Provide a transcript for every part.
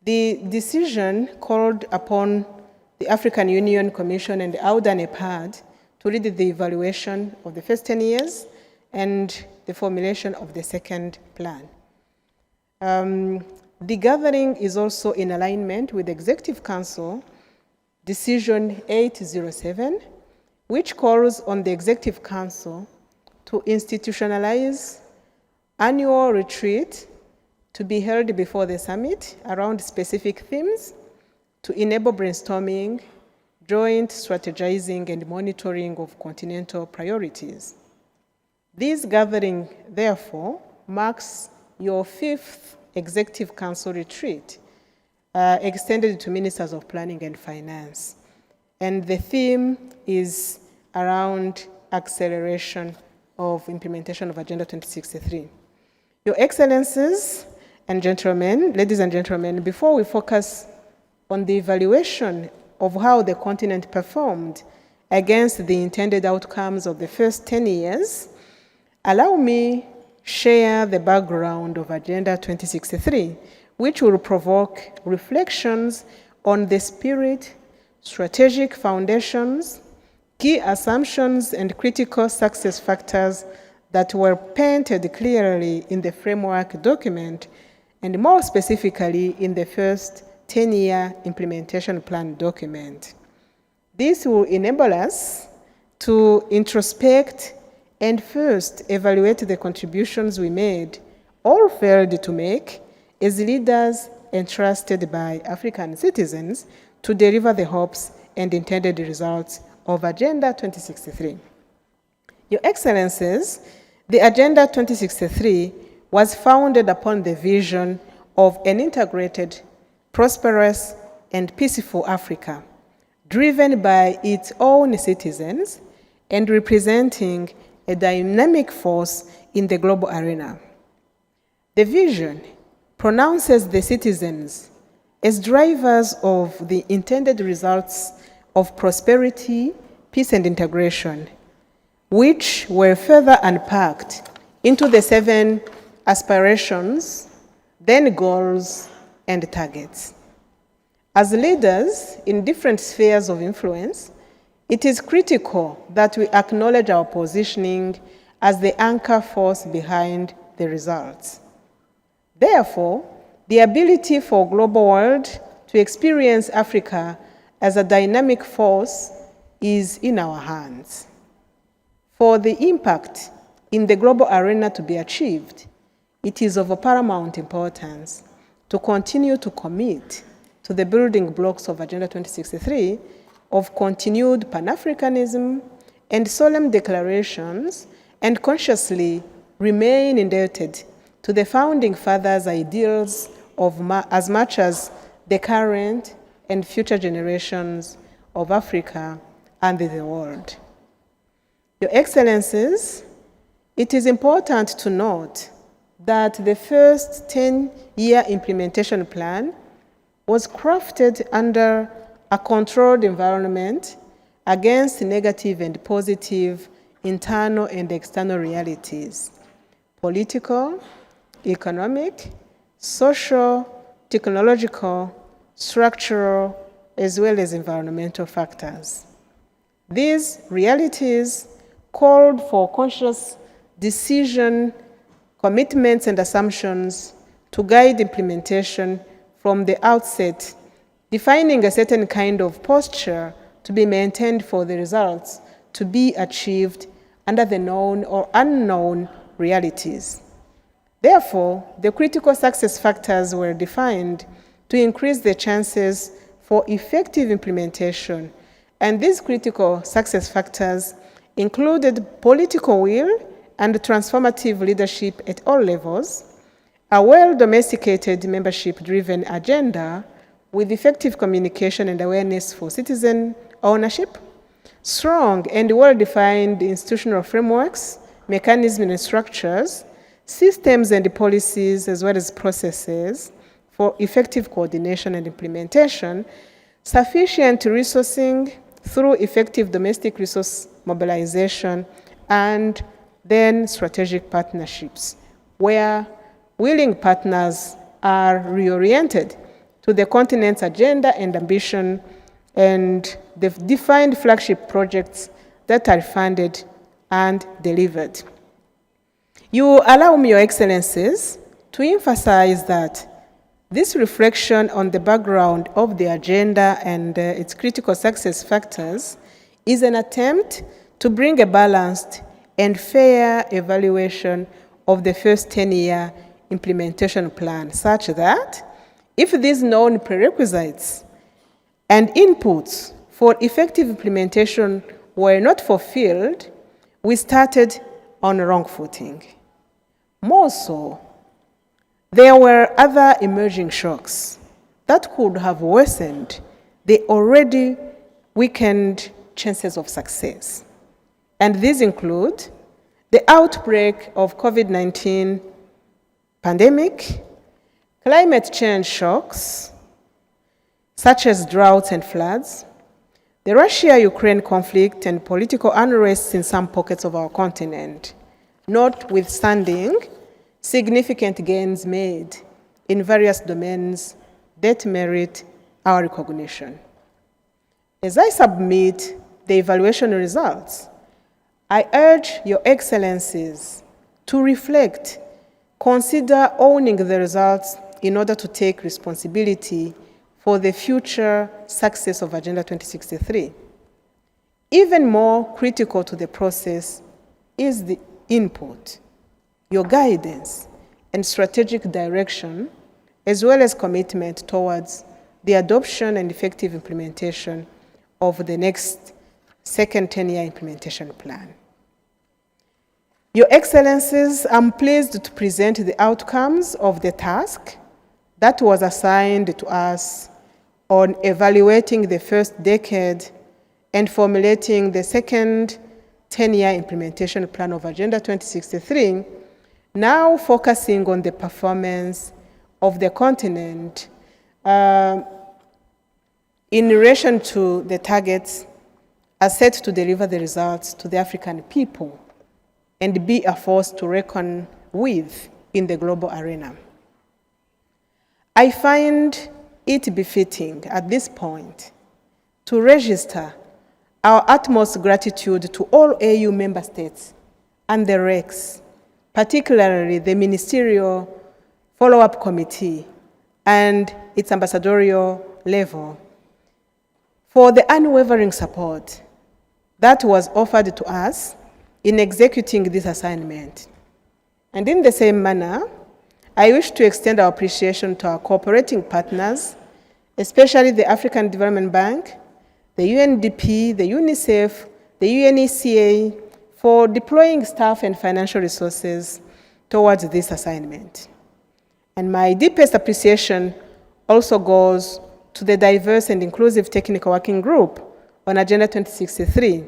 The decision called upon the African Union Commission and the AUDA NEPAD to lead the evaluation of the first 10 years and the formulation of the second plan. The gathering is also in alignment with the Executive Council Decision 807, which calls on the Executive Council to institutionalize annual retreat to be held before the summit around specific themes to enable brainstorming, joint strategizing, and monitoring of continental priorities. This gathering, therefore, marks your 5th Executive Council retreat, extended to Ministers of Planning and Finance. And the theme is around acceleration of implementation of Agenda 2063. Your Excellencies and gentlemen, ladies and gentlemen, before we focus on the evaluation of how the continent performed against the intended outcomes of the first 10 years, allow me share the background of Agenda 2063, which will provoke reflections on the spirit, strategic foundations, key assumptions, and critical success factors that were painted clearly in the framework document, and more specifically in the first 10-year implementation plan document. This will enable us to introspect and first evaluate the contributions we made or failed to make as leaders entrusted by African citizens to deliver the hopes and intended results of Agenda 2063. Your Excellencies, the Agenda 2063 was founded upon the vision of an integrated, prosperous, and peaceful Africa, driven by its own citizens and representing a dynamic force in the global arena. The vision pronounces the citizens as drivers of the intended results of prosperity, peace, and integration, which were further unpacked into the 7 aspirations, then goals, and targets. As leaders in different spheres of influence, it is critical that we acknowledge our positioning as the anchor force behind the results. Therefore, the ability for the global world to experience Africa as a dynamic force is in our hands. For the impact in the global arena to be achieved, it is of paramount importance to continue to commit to the building blocks of Agenda 2063 of continued Pan-Africanism and solemn declarations, and consciously remain indebted to the founding fathers' ideals of as much as the current and future generations of Africa and the world. Your Excellencies, it is important to note that the first 10-year implementation plan was crafted under a controlled environment against negative and positive internal and external realities, political, economic, social, technological, structural, as well as environmental factors. These realities called for conscious decision, commitments, and assumptions to guide implementation from the outset, defining a certain kind of posture to be maintained for the results to be achieved under the known or unknown realities. Therefore, the critical success factors were defined to increase the chances for effective implementation, and these critical success factors included political will and transformative leadership at all levels, a well-domesticated membership-driven agenda with effective communication and awareness for citizen ownership, strong and well-defined institutional frameworks, mechanisms and structures, systems and policies, as well as processes for effective coordination and implementation, sufficient resourcing through effective domestic resource mobilization, and then strategic partnerships, where willing partners are reoriented to the continent's agenda and ambition, and the defined flagship projects that are funded and delivered. You allow me, Your Excellencies, to emphasize that this reflection on the background of the agenda and its critical success factors is an attempt to bring a balanced and fair evaluation of the first 10-year implementation plan, such that if these known prerequisites and inputs for effective implementation were not fulfilled, we started on a wrong footing. More so, there were other emerging shocks that could have worsened the already weakened chances of success. And these include the outbreak of COVID-19 pandemic, climate change shocks, such as droughts and floods, the Russia-Ukraine conflict and political unrest in some pockets of our continent, notwithstanding significant gains made in various domains that merit our recognition. As I submit the evaluation results, I urge Your Excellencies to reflect, consider owning the results in order to take responsibility for the future success of Agenda 2063. Even more critical to the process is the input, your guidance, and strategic direction, as well as commitment towards the adoption and effective implementation of the next second 10-year implementation plan. Your Excellencies, I'm pleased to present the outcomes of the task that was assigned to us on evaluating the first decade and formulating the second 10-year implementation plan of Agenda 2063, now focusing on the performance of the continent in relation to the targets as set to deliver the results to the African people and be a force to reckon with in the global arena. I find it befitting at this point to register our utmost gratitude to all AU member states and the RECs, particularly the Ministerial Follow-up Committee and its ambassadorial level, for the unwavering support that was offered to us in executing this assignment. And in the same manner, I wish to extend our appreciation to our cooperating partners, especially the African Development Bank, the UNDP, the UNICEF, the UNECA, for deploying staff and financial resources towards this assignment. And my deepest appreciation also goes to the diverse and inclusive technical working group on Agenda 2063,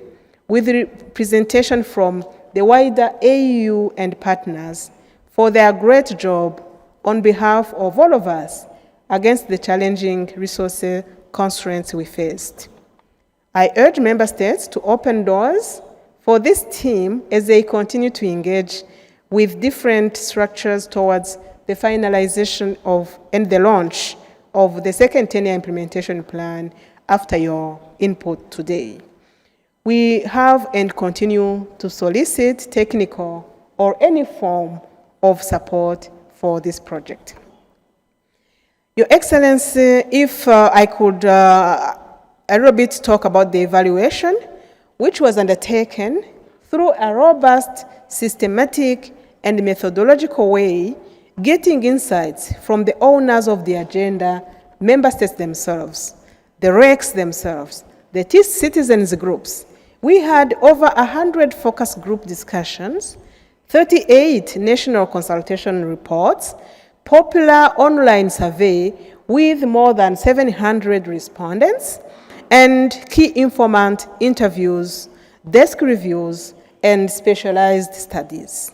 with representation from the wider AU and partners for their great job on behalf of all of us against the challenging resource constraints we faced. I urge member states to open doors for this team as they continue to engage with different structures towards the finalization of and the launch of the second 10-year implementation plan after your input today. We have and continue to solicit technical or any form of support for this project. Your Excellency, if I could a little bit talk about the evaluation, which was undertaken through a robust, systematic, and methodological way, getting insights from the owners of the agenda, member states themselves, the RECs themselves, the citizens groups. We had over 100 focus group discussions, 38 national consultation reports, popular online survey with more than 700 respondents, and key informant interviews, desk reviews, and specialized studies.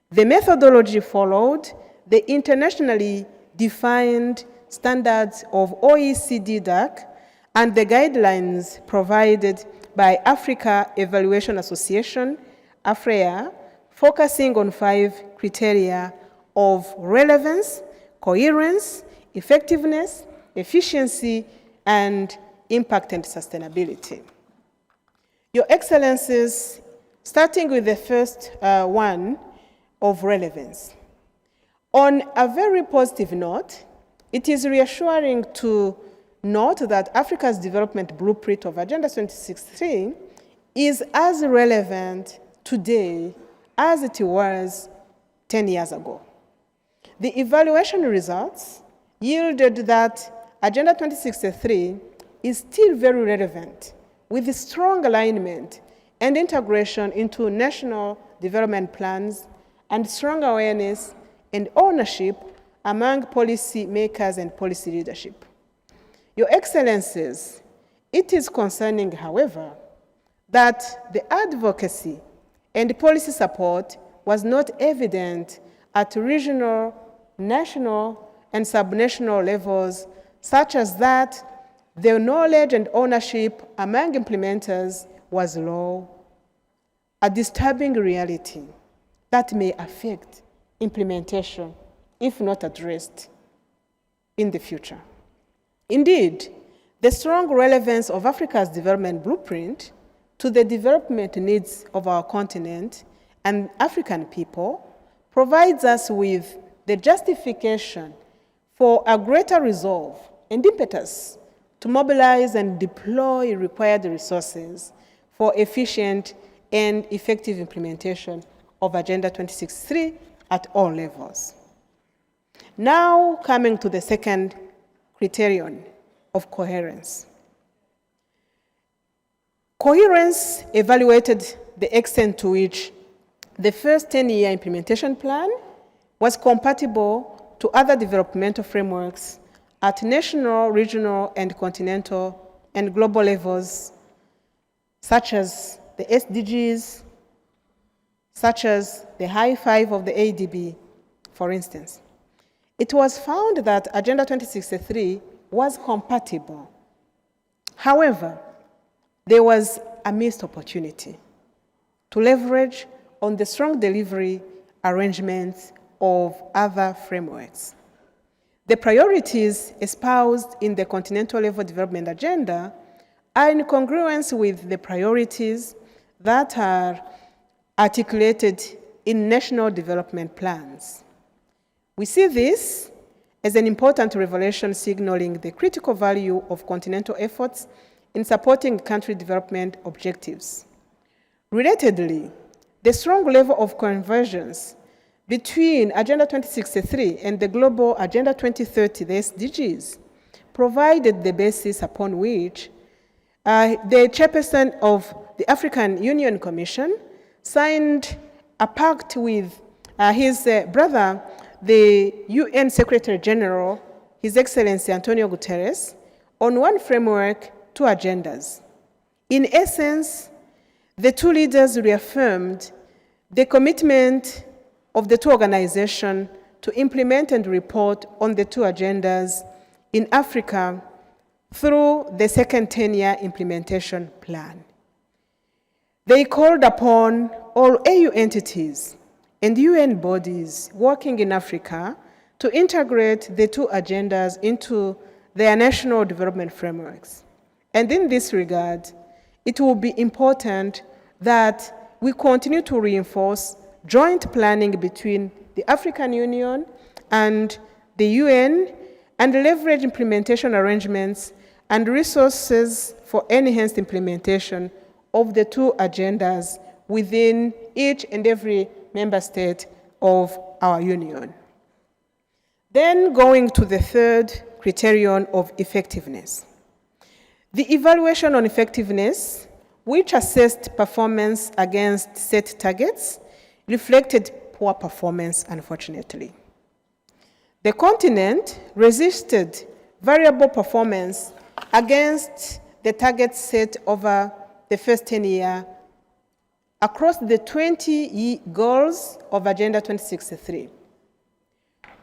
The methodology followed the internationally defined standards of OECD DAC and the guidelines provided by Africa Evaluation Association, AFREA, focusing on 5 criteria of relevance, coherence, effectiveness, efficiency, and impact and sustainability. Your Excellencies, starting with the first one of relevance. On a very positive note, it is reassuring to note that Africa's development blueprint of Agenda 2063 is as relevant today as it was 10 years ago. The evaluation results yielded that Agenda 2063 is still very relevant, with strong alignment and integration into national development plans and strong awareness and ownership among policy makers and policy leadership. Your Excellencies, it is concerning, however, that the advocacy and policy support was not evident at regional, national, and subnational levels, such as that the knowledge and ownership among implementers was low, a disturbing reality that may affect implementation if not addressed in the future. Indeed, the strong relevance of Africa's development blueprint to the development needs of our continent and African people provides us with the justification for a greater resolve and impetus to mobilize and deploy required resources for efficient and effective implementation of Agenda 2063 at all levels. Now coming to the second criterion of coherence. Coherence evaluated the extent to which the first 10-year implementation plan was compatible to other developmental frameworks at national, regional, and continental and global levels, such as the SDGs, such as the High Five of the ADB, for instance. It was found that Agenda 2063 was compatible. However, there was a missed opportunity to leverage on the strong delivery arrangements of other frameworks. The priorities espoused in the continental level development agenda are in congruence with the priorities that are articulated in national development plans. We see this as an important revelation signaling the critical value of continental efforts in supporting country development objectives. Relatedly, the strong level of convergence between Agenda 2063 and the global Agenda 2030, the SDGs, provided the basis upon which the chairperson of the African Union Commission signed a pact with his brother, the UN Secretary General, His Excellency Antonio Guterres, on one framework, two agendas. In essence, the two leaders reaffirmed the commitment of the two organizations to implement and report on the two agendas in Africa through the second 10-year implementation plan. They called upon all AU entities and UN bodies working in Africa to integrate the two agendas into their national development frameworks. And in this regard, it will be important that we continue to reinforce joint planning between the African Union and the UN and leverage implementation arrangements and resources for enhanced implementation of the two agendas within each and every member state of our union. Then going to the third criterion of effectiveness. The evaluation on effectiveness, which assessed performance against set targets, reflected poor performance, unfortunately. The continent resisted variable performance against the targets set over the first 10 years across the 20 goals of Agenda 2063.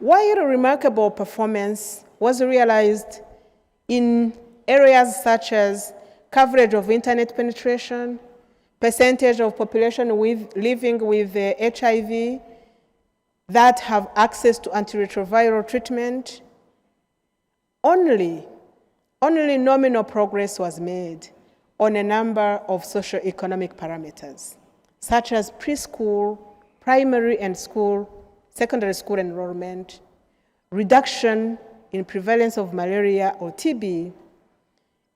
While remarkable performance was realized in areas such as coverage of internet penetration, percentage of population living with HIV that have access to antiretroviral treatment, Only nominal progress was made on a number of socioeconomic parameters, such as preschool, primary and secondary school enrollment, reduction in prevalence of malaria or TB,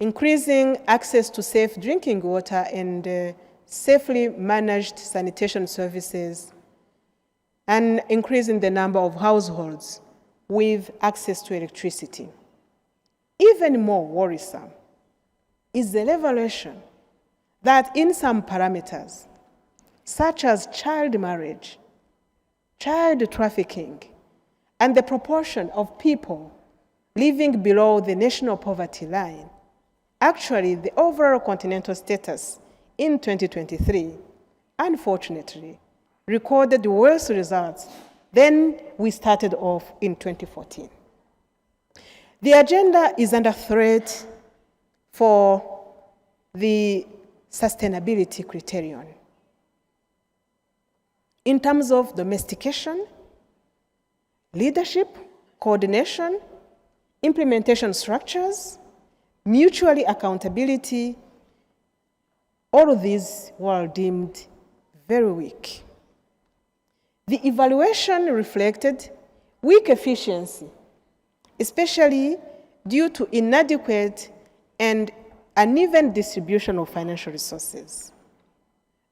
increasing access to safe drinking water and safely managed sanitation services, and increasing the number of households with access to electricity. Even more worrisome is the revelation that in some parameters, such as child marriage, child trafficking, and the proportion of people living below the national poverty line, actually the overall continental status in 2023, unfortunately, recorded worse results than we started off in 2014. The agenda is under threat for the sustainability criterion in terms of domestication, leadership, coordination, implementation structures, mutually accountability. All of these were deemed very weak. The evaluation reflected weak efficiency, especially due to inadequate and uneven distribution of financial resources.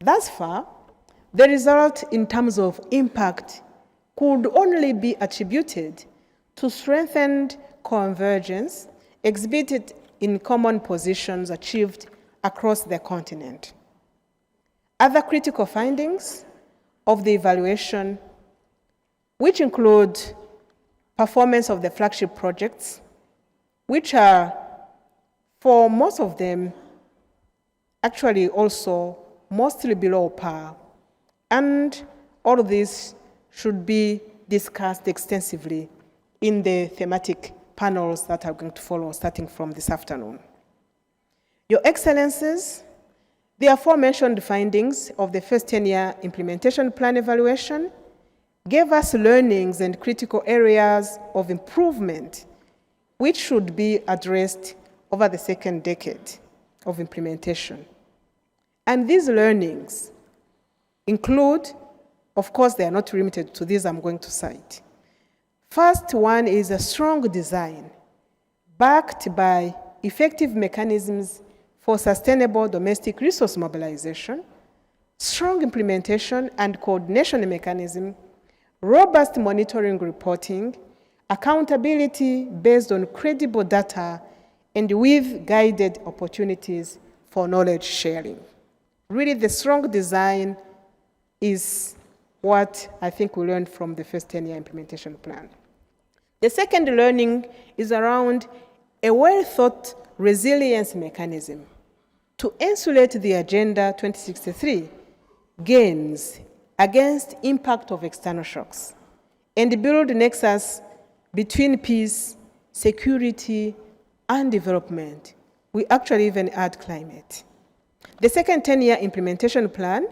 Thus far, the result in terms of impact could only be attributed to strengthened convergence exhibited in common positions achieved across the continent. Other critical findings of the evaluation, which include performance of the flagship projects, which are, for most of them, actually also mostly below par, and all of this should be discussed extensively in the thematic panels that are going to follow starting from this afternoon. Your Excellencies, the aforementioned findings of the first 10-year implementation plan evaluation gave us learnings and critical areas of improvement which should be addressed over the second decade of implementation. And these learnings include, of course, they are not limited to these I'm going to cite. First one is a strong design backed by effective mechanisms for sustainable domestic resource mobilization, strong implementation and coordination mechanism, robust monitoring reporting, accountability based on credible data, and with guided opportunities for knowledge sharing. Really, the strong design is what I think we learned from the first 10-year implementation plan. The second learning is around a well-thought resilience mechanism to insulate the Agenda 2063 gains against impact of external shocks and build nexus between peace, security, and development. We actually even add climate. The second 10-year implementation plan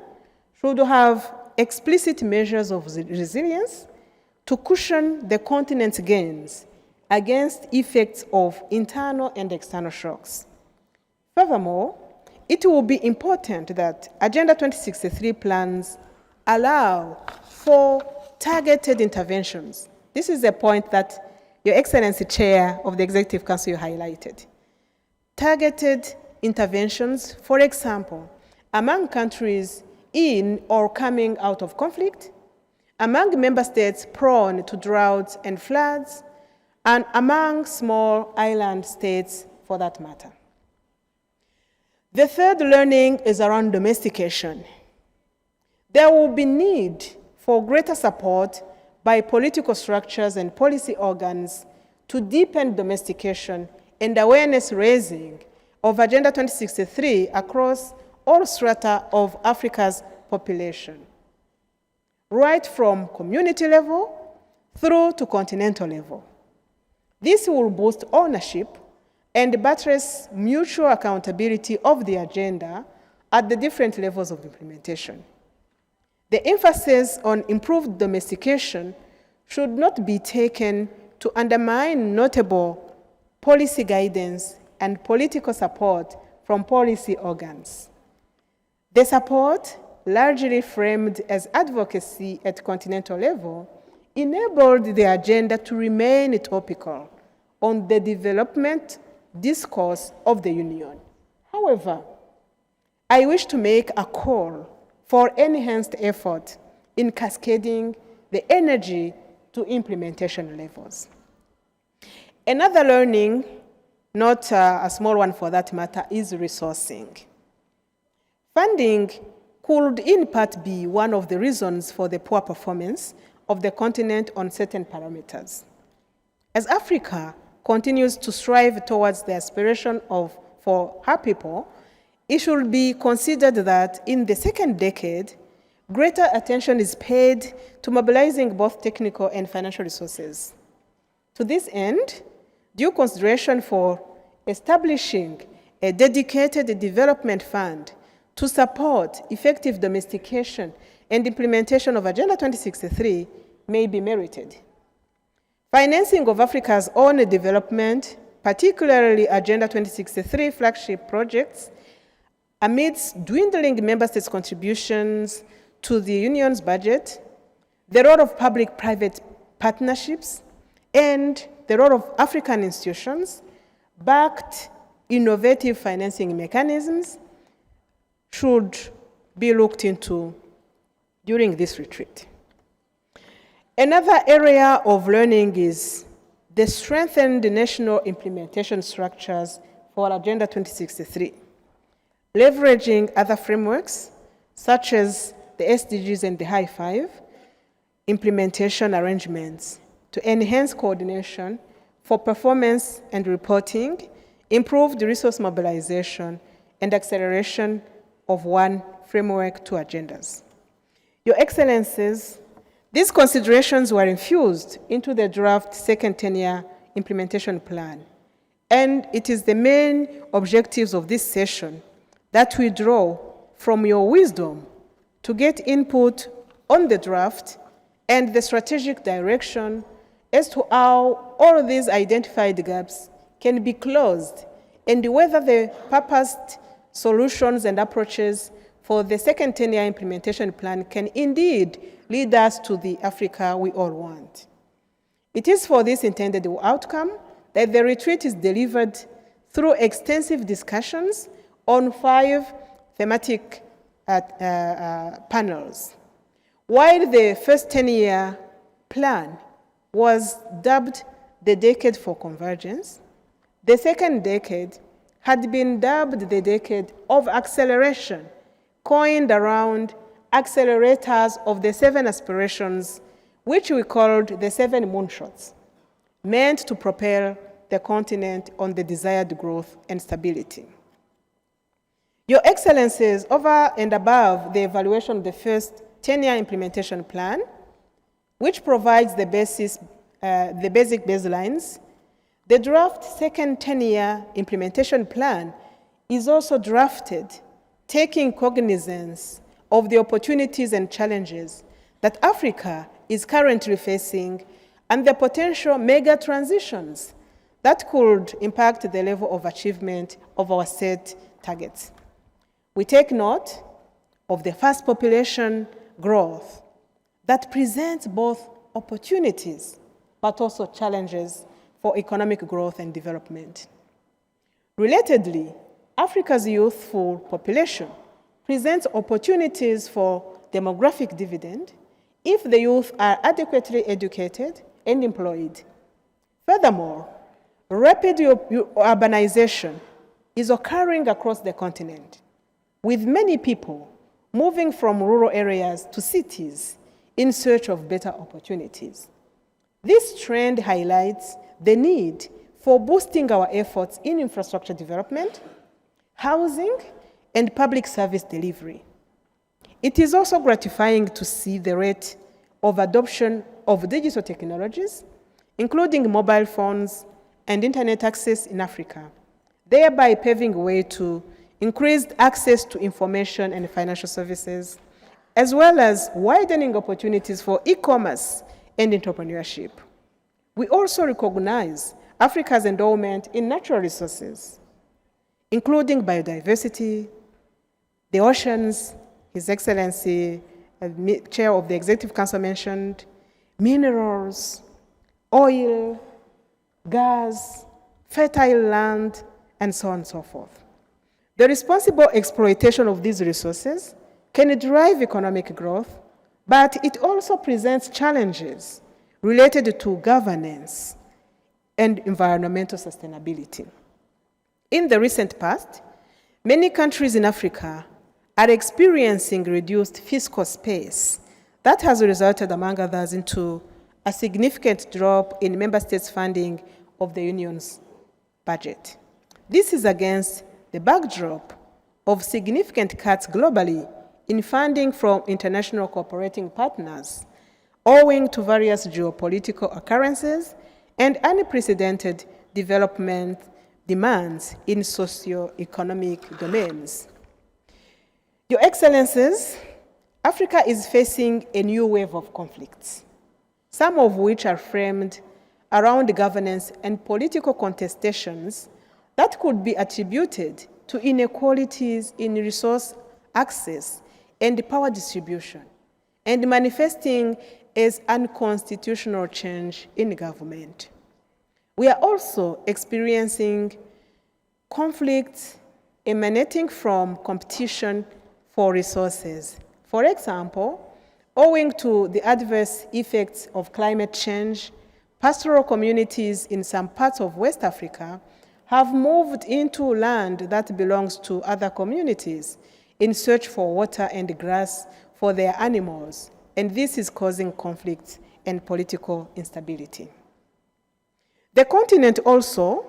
should have explicit measures of resilience to cushion the continent's gains against effects of internal and external shocks. Furthermore, it will be important that Agenda 2063 plans allow for targeted interventions. This is a point that Your Excellency, Chair of the Executive Council, you highlighted. Targeted interventions, for example, among countries in or coming out of conflict, among member states prone to droughts and floods, and among small island states for that matter. The third learning is around domestication. There will be need for greater support by political structures and policy organs to deepen domestication and awareness raising of Agenda 2063 across all strata of Africa's population, right from community level through to continental level. This will boost ownership and buttress mutual accountability of the agenda at the different levels of implementation. The emphasis on improved domestication should not be taken to undermine notable policy guidance, and political support from policy organs. The support, largely framed as advocacy at continental level, enabled the agenda to remain topical on the development discourse of the Union. However, I wish to make a call for enhanced effort in cascading the energy to implementation levels. Another learning, not a small one for that matter, is resourcing. Funding could in part be one of the reasons for the poor performance of the continent on certain parameters. As Africa continues to strive towards the aspiration for her people, it should be considered that in the second decade, greater attention is paid to mobilizing both technical and financial resources. To this end, due consideration for establishing a dedicated development fund to support effective domestication and implementation of Agenda 2063 may be merited. Financing of Africa's own development, particularly Agenda 2063 flagship projects, amidst dwindling member states' contributions to the Union's budget, the role of public-private partnerships, and the role of African institutions backed innovative financing mechanisms should be looked into during this retreat. Another area of learning is the strengthened national implementation structures for Agenda 2063, leveraging other frameworks such as the SDGs and the High Five implementation arrangements to enhance coordination for performance and reporting, improved resource mobilization, and acceleration of one framework, two agendas. Your Excellencies, these considerations were infused into the draft second 10-year implementation plan, and it is the main objectives of this session that we draw from your wisdom to get input on the draft and the strategic direction as to how all of these identified gaps can be closed and whether the purposed solutions and approaches for the second 10-year implementation plan can indeed lead us to the Africa we all want. It is for this intended outcome that the retreat is delivered through extensive discussions on 5 thematic panels. While the first 10-year plan was dubbed the decade for convergence, the second decade had been dubbed the decade of acceleration, coined around accelerators of the 7 aspirations, which we called the 7 moonshots, meant to propel the continent on the desired growth and stability. Your Excellencies, over and above the evaluation of the first 10-year implementation plan, which provides the basic baselines, the draft second 10-year implementation plan is also drafted taking cognizance of the opportunities and challenges that Africa is currently facing and the potential mega transitions that could impact the level of achievement of our set targets. We take note of the fast population growth that presents both opportunities but also challenges for economic growth and development. Relatedly, Africa's youthful population presents opportunities for demographic dividend if the youth are adequately educated and employed. Furthermore, rapid urbanization is occurring across the continent, with many people moving from rural areas to cities in search of better opportunities. This trend highlights the need for boosting our efforts in infrastructure development, housing, and public service delivery. It is also gratifying to see the rate of adoption of digital technologies, including mobile phones and internet access in Africa, thereby paving way to increased access to information and financial services, as well as widening opportunities for e-commerce and entrepreneurship. We also recognize Africa's endowment in natural resources, including biodiversity, the oceans, His Excellency, Chair of the Executive Council mentioned, minerals, oil, gas, fertile land, and so on and so forth. The responsible exploitation of these resources can drive economic growth, but it also presents challenges related to governance and environmental sustainability. In the recent past, many countries in Africa are experiencing reduced fiscal space that has resulted, among others, into a significant drop in member states' funding of the Union's budget. This is against the backdrop of significant cuts globally in funding from international cooperating partners, owing to various geopolitical occurrences and unprecedented development demands in socio-economic domains. Your Excellencies, Africa is facing a new wave of conflicts, some of which are framed around governance and political contestations that could be attributed to inequalities in resource access and power distribution, and manifesting as unconstitutional change in government. We are also experiencing conflicts emanating from competition for resources. For example, owing to the adverse effects of climate change, pastoral communities in some parts of West Africa have moved into land that belongs to other communities in search for water and grass for their animals, and this is causing conflicts and political instability. The continent also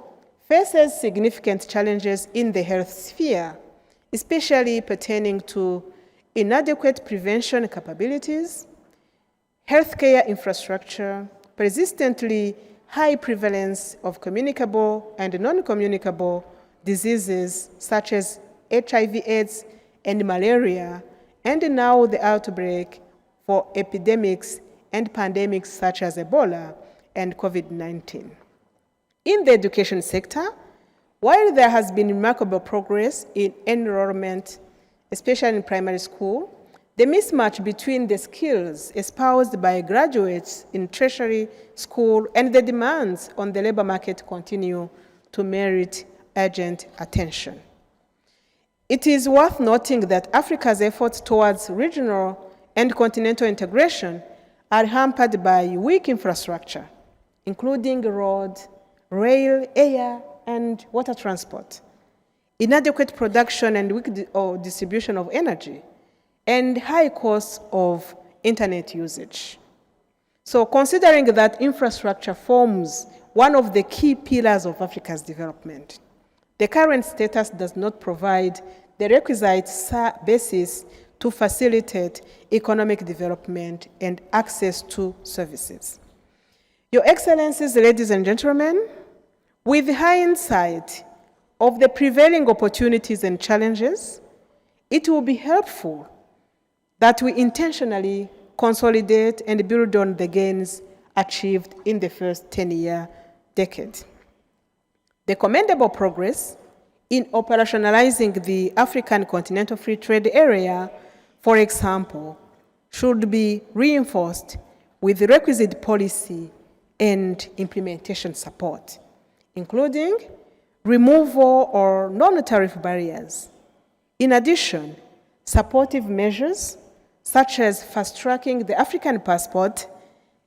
faces significant challenges in the health sphere, especially pertaining to inadequate prevention capabilities, healthcare infrastructure, persistently high prevalence of communicable and non-communicable diseases such as HIV/AIDS and malaria, and now the outbreak for epidemics and pandemics such as Ebola and COVID-19. In the education sector, while there has been remarkable progress in enrollment, especially in primary school, the mismatch between the skills espoused by graduates in tertiary school and the demands on the labor market continue to merit urgent attention. It is worth noting that Africa's efforts towards regional and continental integration are hampered by weak infrastructure, including road, rail, air, and water transport, inadequate production and weak distribution of energy, and high costs of internet usage. So considering that infrastructure forms one of the key pillars of Africa's development, the current status does not provide the requisite basis to facilitate economic development and access to services. Your Excellencies, ladies and gentlemen, with hindsight of the prevailing opportunities and challenges, it will be helpful that we intentionally consolidate and build on the gains achieved in the first 10-year decade. The commendable progress in operationalizing the African Continental Free Trade Area, for example, should be reinforced with the requisite policy and implementation support, including removal or non-tariff barriers. In addition, supportive measures such as fast-tracking the African passport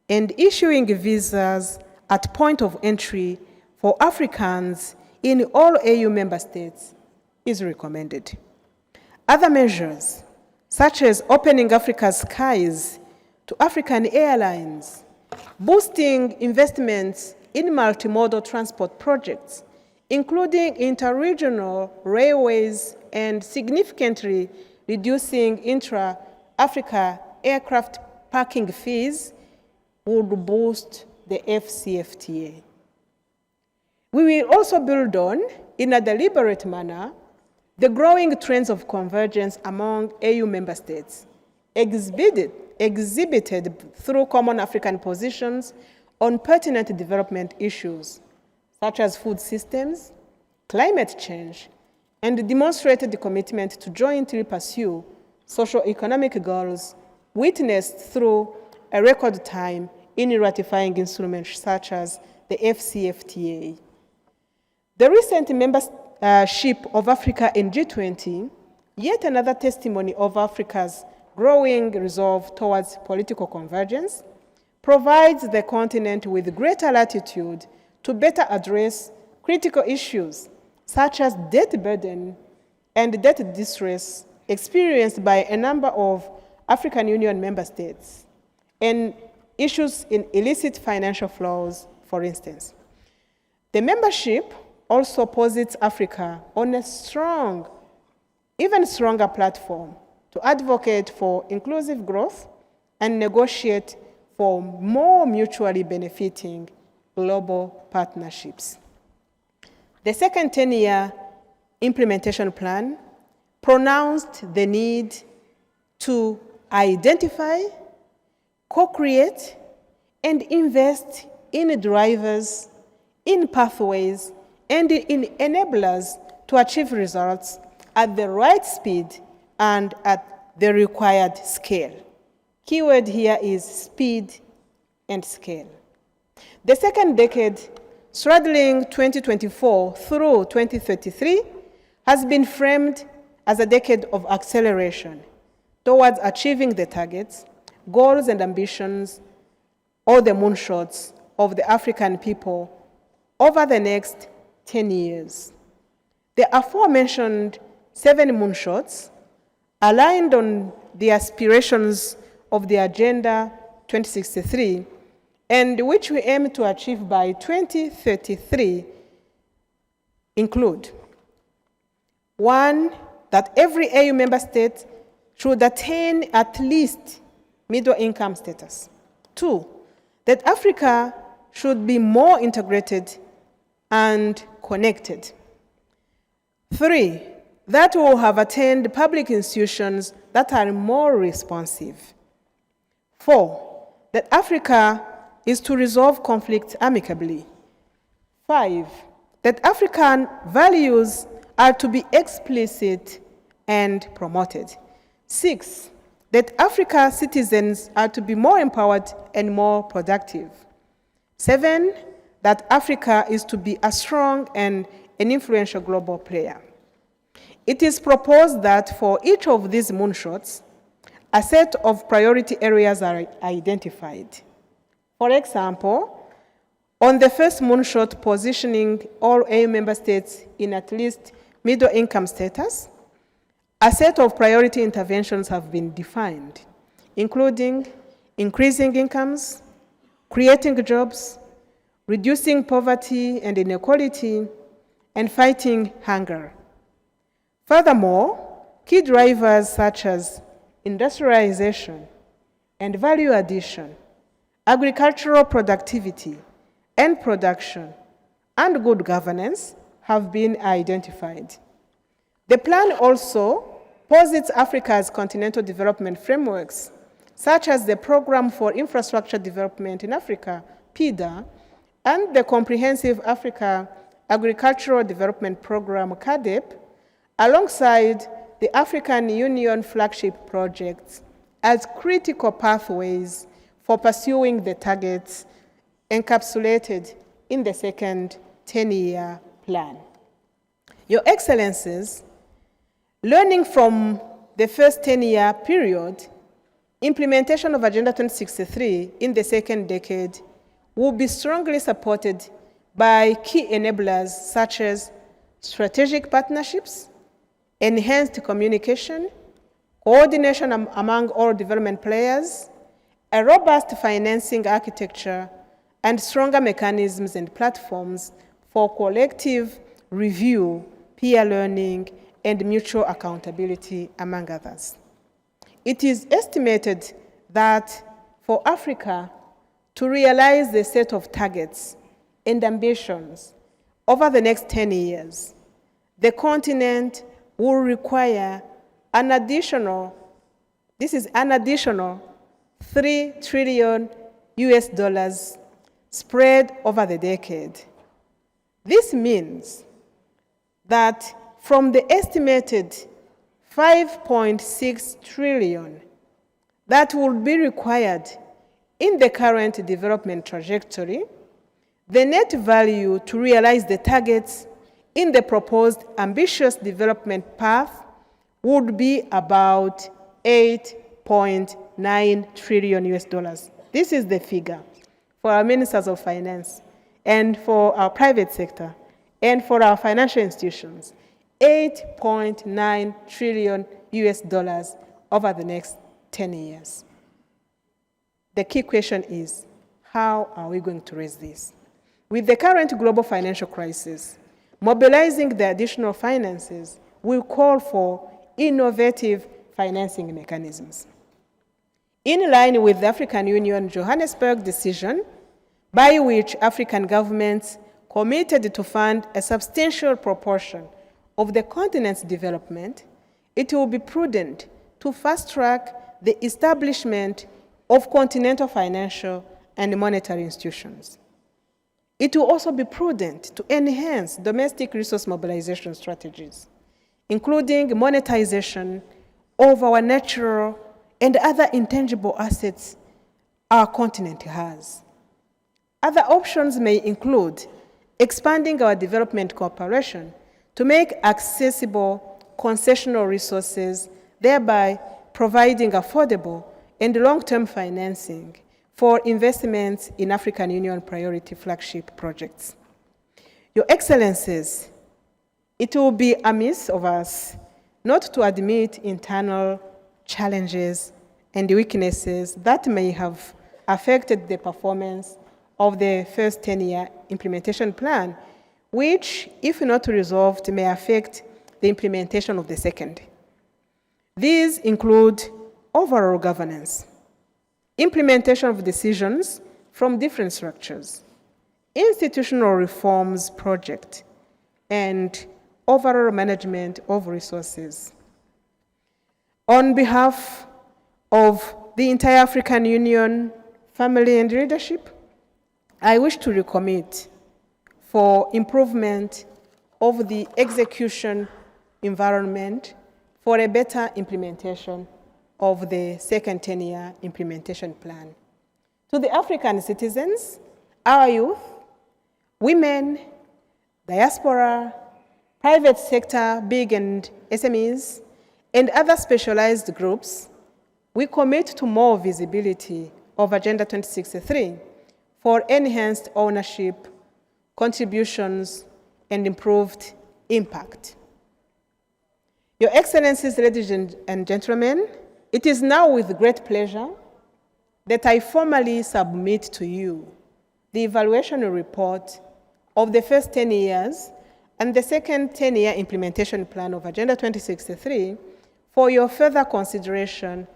and issuing visas at point of entry for Africans in all AU member states is recommended. Other measures, such as opening Africa's skies to African airlines, boosting investments in multimodal transport projects, including interregional railways, and significantly reducing intra-Africa aircraft parking fees would boost the FCFTA. We will also build on, in a deliberate manner, the growing trends of convergence among AU member states, exhibited through common African positions on pertinent development issues, such as food systems, climate change, and demonstrated the commitment to jointly pursue socio-economic goals witnessed through a record time in ratifying instruments such as the FCFTA. The recent membership of Africa in G20, yet another testimony of Africa's growing resolve towards political convergence, provides the continent with greater latitude to better address critical issues such as debt burden and debt distress experienced by a number of African Union member states, and issues in illicit financial flows, for instance. The membership also posits Africa on a strong, even stronger platform to advocate for inclusive growth and negotiate for more mutually benefiting global partnerships. The second 10-year implementation plan pronounced the need to identify, co-create, and invest in drivers, in pathways, and in enablers to achieve results at the right speed and at the required scale. Keyword here is speed and scale. The second decade, straddling 2024 through 2033, has been framed as a decade of acceleration towards achieving the targets, goals, and ambitions, or the moonshots of the African people over the next 10 years. The aforementioned 7 moonshots, aligned on the aspirations of the Agenda 2063, and which we aim to achieve by 2033, include: 1, that every AU member state should attain at least middle income status. 2, that Africa should be more integrated and connected. 3, that we will have attained public institutions that are more responsive. 4, that Africa is to resolve conflicts amicably. 5, that African values are to be explicit and promoted. 6, that Africa's citizens are to be more empowered and more productive. 7, that Africa is to be a strong and an influential global player. It is proposed that for each of these moonshots, a set of priority areas are identified. For example, on the first moonshot, positioning all AU member states in at least middle income status, a set of priority interventions have been defined, including increasing incomes, creating jobs, reducing poverty and inequality, and fighting hunger. Furthermore, key drivers such as industrialization and value addition, agricultural productivity and production, and good governance have been identified. The plan also posits Africa's continental development frameworks, such as the Programme for Infrastructure Development in Africa, PIDA, and the Comprehensive Africa Agricultural Development Programme, CADEP, alongside the African Union flagship projects as critical pathways for pursuing the targets encapsulated in the second 10-year plan. Your Excellencies, learning from the first 10-year period, implementation of Agenda 2063 in the second decade will be strongly supported by key enablers such as strategic partnerships, enhanced communication, coordination among all development players, a robust financing architecture, and stronger mechanisms and platforms for collective review, peer learning, and mutual accountability, among others. It is estimated that for Africa to realize the set of targets and ambitions over the next 10 years, the continent will require an additional, $3 trillion spread over the decade. This means that from the estimated 5.6 trillion that would be required in the current development trajectory, the net value to realize the targets in the proposed ambitious development path would be about 8.9 trillion US dollars. This is the figure for our ministers of finance and for our private sector and for our financial institutions. 8.9 trillion US dollars over the next 10 years. The key question is, how are we going to raise this? With the current global financial crisis, mobilizing the additional finances will call for innovative financing mechanisms. In line with the African Union Johannesburg decision, by which African governments committed to fund a substantial proportion of the continent's development, it will be prudent to fast-track the establishment of continental financial and monetary institutions. It will also be prudent to enhance domestic resource mobilization strategies, including monetization of our natural and other intangible assets our continent has. Other options may include expanding our development cooperation to make accessible concessional resources, thereby providing affordable and long-term financing for investments in African Union priority flagship projects. Your Excellencies, it will be amiss of us not to admit internal challenges and weaknesses that may have affected the performance of the first 10-year implementation plan, which, if not resolved, may affect the implementation of the second. These include overall governance, implementation of decisions from different structures, institutional reforms project, and overall management of resources. On behalf of the entire African Union family and leadership, I wish to recommit for improvement of the execution environment for a better implementation of the second 10-year implementation plan. To the African citizens, our youth, women, diaspora, private sector, big and SMEs, and other specialized groups, we commit to more visibility of Agenda 2063 for enhanced ownership, contributions, and improved impact. Your Excellencies, ladies and gentlemen, it is now with great pleasure that I formally submit to you the evaluation report of the first 10 years and the second 10-year implementation plan of Agenda 2063 for your further consideration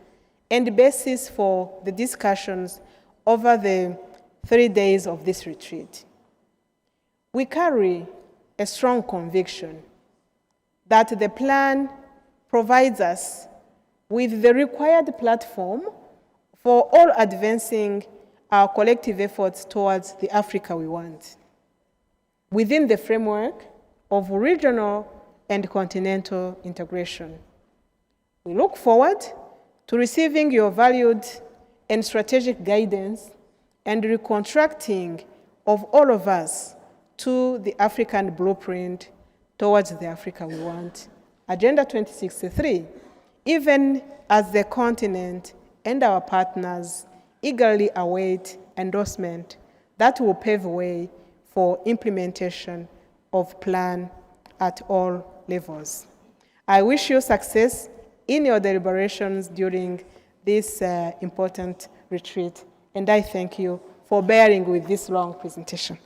and basis for the discussions over the 3 days of this retreat. We carry a strong conviction that the plan provides us with the required platform for all advancing our collective efforts towards the Africa we want, within the framework of regional and continental integration. We look forward to receiving your valued and strategic guidance and reconstructing of all of us to the African blueprint towards the Africa we want, Agenda 2063, even as the continent and our partners eagerly await endorsement that will pave the way for implementation of plan at all levels. I wish you success in your deliberations during this important retreat, and I thank you for bearing with this long presentation.